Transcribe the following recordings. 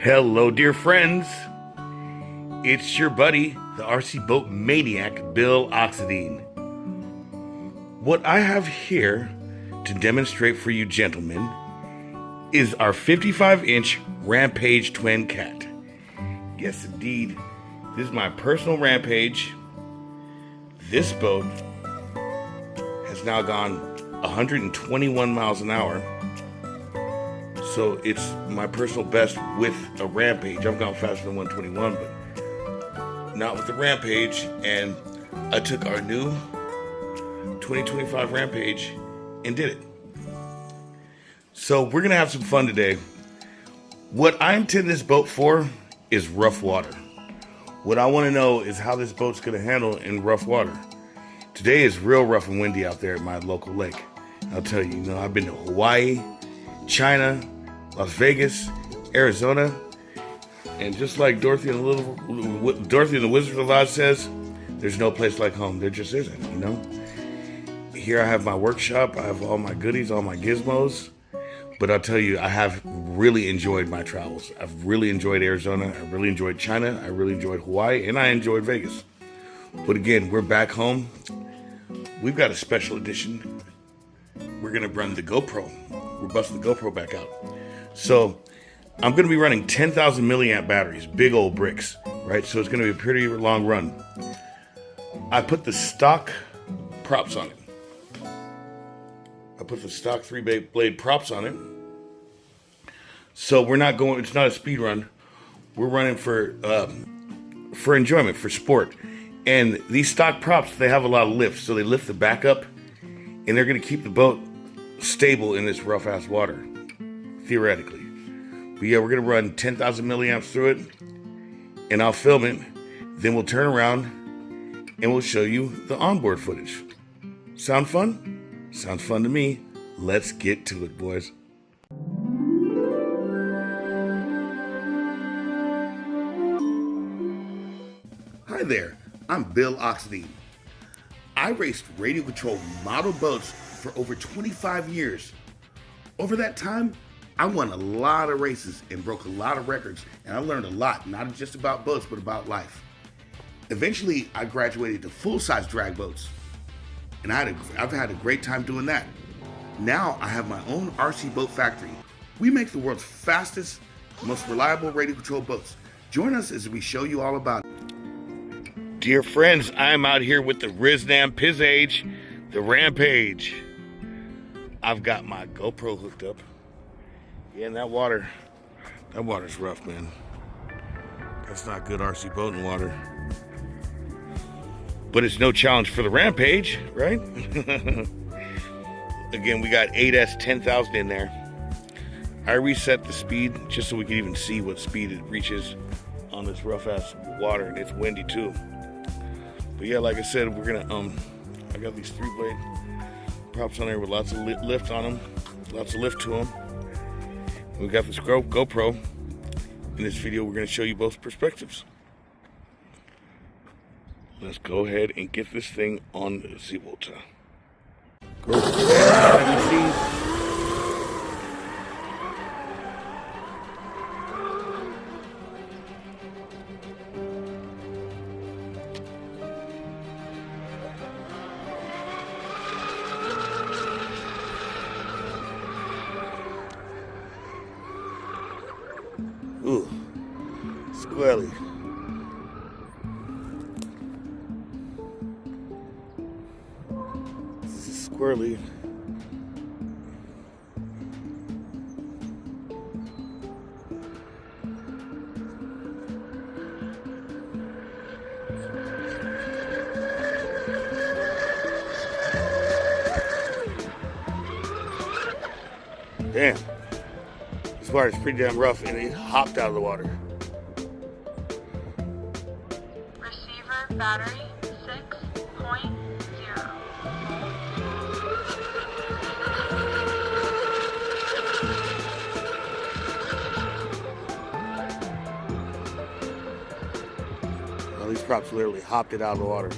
Hello, dear friends. It's your buddy, the RC Boat Maniac, Bill Oxidean. What I have here to demonstrate for you gentlemen is our 55-inch Rampage twin cat. Yes, indeed. This is my personal Rampage. This boat has now gone 121 miles an hour. So it's my personal best with a Rampage. I've gone faster than 121, but not with the Rampage. And I took our new 2025 Rampage and did it. So we're gonna have some fun today. What I intend this boat for is rough water. What I wanna know is how this boat's gonna handle in rough water. Today is real rough and windy out there at my local lake. I'll tell you, I've been to Hawaii, China, Las Vegas, Arizona, and just like Dorothy and the Wizard of Oz says, there's no place like home. There just isn't, Here I have my workshop. I have all my goodies, all my gizmos. But I'll tell you, I have really enjoyed my travels. I've really enjoyed Arizona. I really enjoyed China. I really enjoyed Hawaii, and I enjoyed Vegas. But again, we're back home. We've got a special edition. We're gonna run the GoPro. We're busting the GoPro back out. So I'm going to be running 10,000 milliamp batteries, big old bricks, right? So it's going to be a pretty long run. I put the stock props on it. I put the stock 3-blade props on it. So we're not going, it's not a speed run. We're running for enjoyment, for sport. And these stock props, they have a lot of lift. So they lift the back up and they're going to keep the boat stable in this rough ass water. Theoretically. But yeah, we're going to run 10,000 milliamps through it, and I'll film it. Then we'll turn around, and we'll show you the onboard footage. Sound fun? Sounds fun to me. Let's get to it, boys. Hi there, I'm Bill Oxidean. I raced radio control model boats for over 25 years. Over that time, I won a lot of races and broke a lot of records, and I learned a lot, not just about boats, but about life. Eventually, I graduated to full-size drag boats, and I've had a great time doing that. Now, I have my own RC boat factory. We make the world's fastest, most reliable radio-controlled boats. Join us as we show you all about it. Dear friends, I'm out here with the Riznam Pizage, the Rampage. I've got my GoPro hooked up. Yeah, and that water's rough, man. That's not good RC boating water. But it's no challenge for the Rampage, right? Again, we got 8S 10,000 in there. I reset the speed just so we can even see what speed it reaches on this rough ass water, and it's windy too. But yeah, like I said, we're gonna I got these 3-blade props on there with lots of lift on them, lots of lift to them. We got this GoPro. In this video, we're going to show you both perspectives. Let's go ahead and get this thing on the water. Ooh, squirrely. This is squirrely. Damn. This water is pretty damn rough, and it hopped out of the water. Receiver battery 6.0. Well, these props literally hopped it out of the water.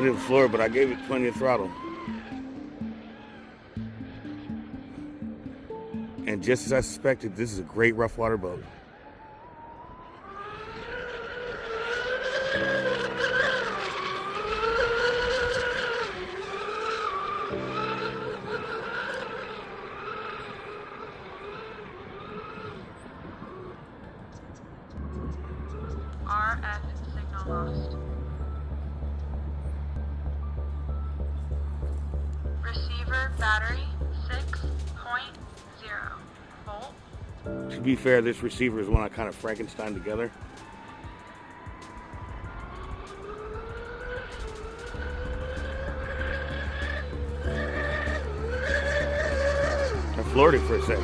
didn't floor it, but I gave it plenty of throttle. And just as I suspected, this is a great rough water boat. RF signal lost. Receiver battery 6.0 volt. To be fair, this receiver is one I kind of Frankenstein together. I floored it for a sec.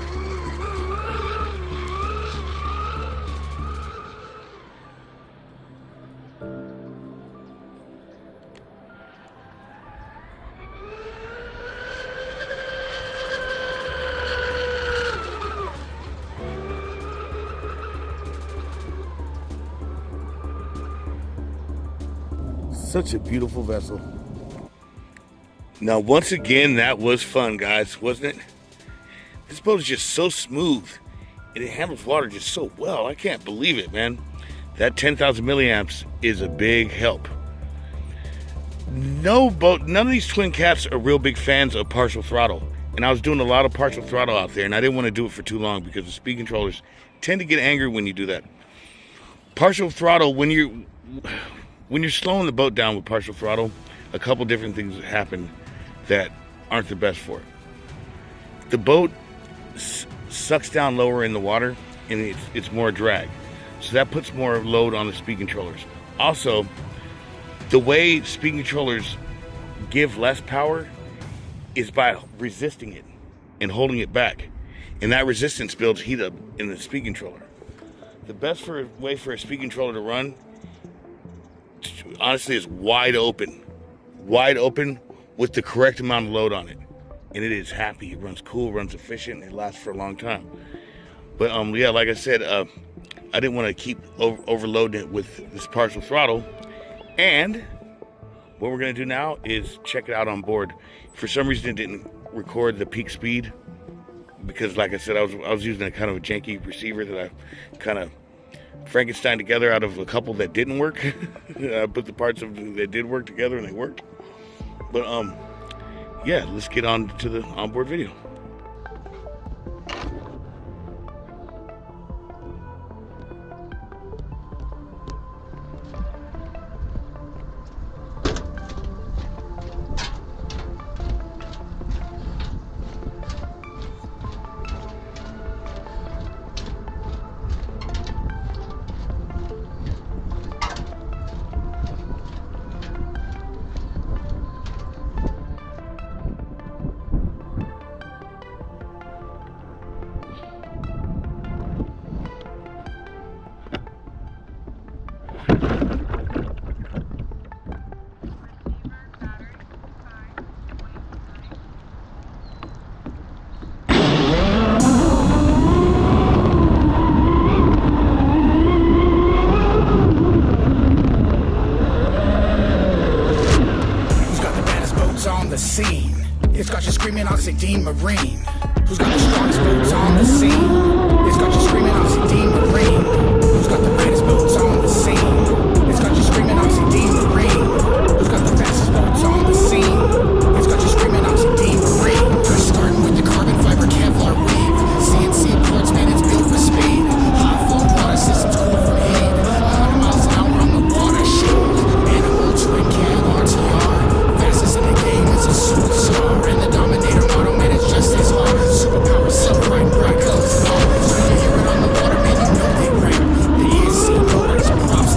Such a beautiful vessel. Now, once again, that was fun, guys, wasn't it? This boat is just so smooth, and it handles water just so well. I can't believe it, man. That 10,000 milliamps is a big help. None of these twin caps are real big fans of partial throttle. And I was doing a lot of partial throttle out there, and I didn't want to do it for too long because the speed controllers tend to get angry when you do that. Partial throttle, when you're slowing the boat down with partial throttle, a couple different things happen that aren't the best for it. The boat sucks down lower in the water, and it's more drag. So that puts more load on the speed controllers. Also, the way speed controllers give less power is by resisting it and holding it back. And that resistance builds heat up in the speed controller. The best way for a speed controller to run, honestly, is wide open with the correct amount of load on it, and it is happy. It runs cool, runs efficient, and it lasts for a long time. But yeah, like I said, I didn't want to keep overloading it with this partial throttle. And what we're going to do now is check it out on board. For some reason, it didn't record the peak speed because, like I said, I was using a kind of a janky receiver that I kind of Frankenstein together out of a couple that didn't work. I put the parts that did work together, and they worked. But yeah, let's get on to the onboard video. The scene. It's got you screaming Oxidean Marine. Who's got the strongest boats on the scene? It's got you screaming Oxidean Marine. Who's got the brightest boats on the scene? It's got you screaming Oxidean Marine. Who's got the fastest boats on the scene? It's got you screaming Oxidean Marine. We're starting with the carbon fiber Kevlar weave. CNC ports, man, it's built for speed. High flow water systems cool from heat. 100 miles an hour on the water sheet. Animal twin cam ARTR. Fastest in the game is a superstar. And the Dominator model, man, it's just as hard. Superpower, silver, bright, bright colors and all. So you hear it on the water, man, you know they rap. The ESC motors, props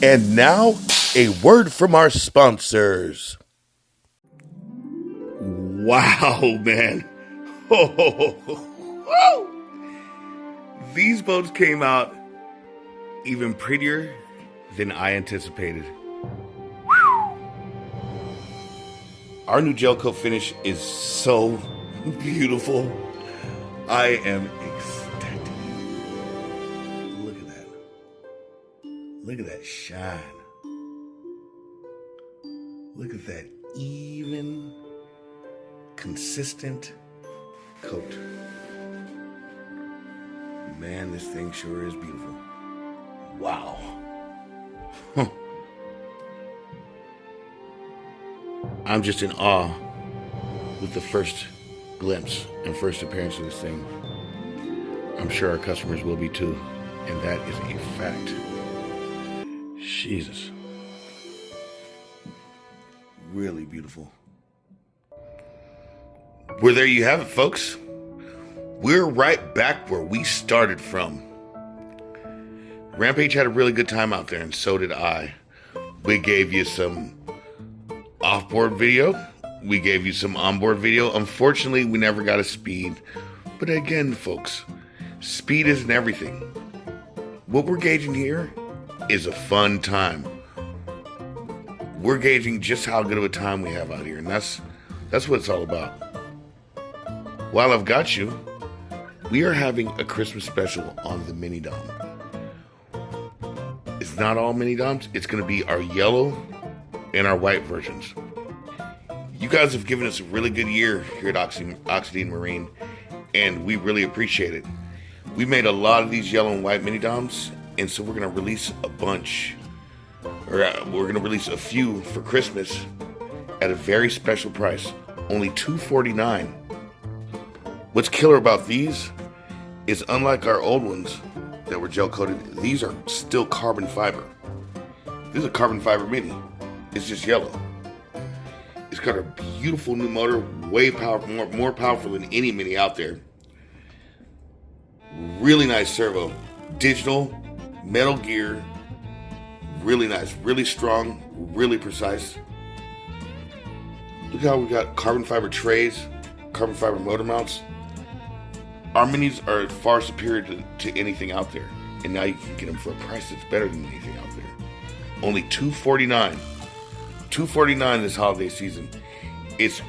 And now, a word from our sponsors. Wow, man. These boats came out even prettier than I anticipated. Our new gel coat finish is so beautiful. I am ecstatic. Look at that. Look at that shine. Look at that even, consistent coat. Man, this thing sure is beautiful. Wow. I'm just in awe with the first glimpse and first appearance of this thing. I'm sure our customers will be too, and that is a fact. Jesus. Really beautiful. Well, there you have it, folks. We're right back where we started from. Rampage had a really good time out there, and so did I. We gave you some offboard video. We gave you some onboard video. Unfortunately, we never got a speed. But again, folks, speed isn't everything. What we're gauging here is a fun time. We're gauging just how good of a time we have out here, and that's what it's all about. While I've got you, we are having a Christmas special on the mini dom. It's not all mini doms. It's going to be our yellow and our white versions. You guys have given us a really good year here at Oxidean Marine, and we really appreciate it. We made a lot of these yellow and white mini doms, and so we're going to release a bunch, or we're going to release a few for Christmas at a very special price, only $249. What's killer about these is, unlike our old ones that were gel coated, these are still carbon fiber. This is a carbon fiber mini. It's just yellow. It's got a beautiful new motor, way powerful, more powerful than any mini out there. Really nice servo, digital, metal gear, really nice, really strong, really precise. Look how we got carbon fiber trays, carbon fiber motor mounts. Our minis are far superior to anything out there, and now you can get them for a price that's better than anything out there. Only $249. $249 this holiday season. It's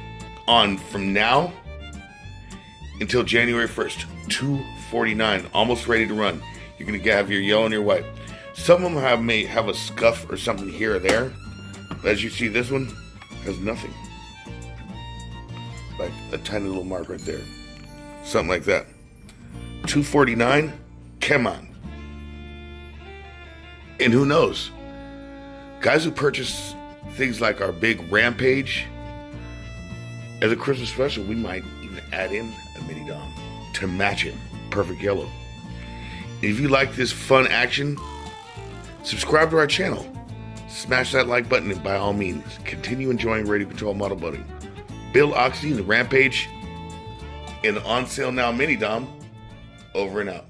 on from now until January 1st. $249, almost ready to run. You're gonna have your yellow and your white. Some of them may have a scuff or something here or there, but as you see, this one has nothing. Like a tiny little mark right there. Something like that. $249, come on. And who knows? Guys who purchase things like our big Rampage, as a Christmas special, we might even add in a mini dom to match it. Perfect yellow. And if you like this fun action, subscribe to our channel. Smash that like button, and by all means, continue enjoying radio control model boating. Bill Oxy, the Rampage, and the on sale now mini dom, over and out.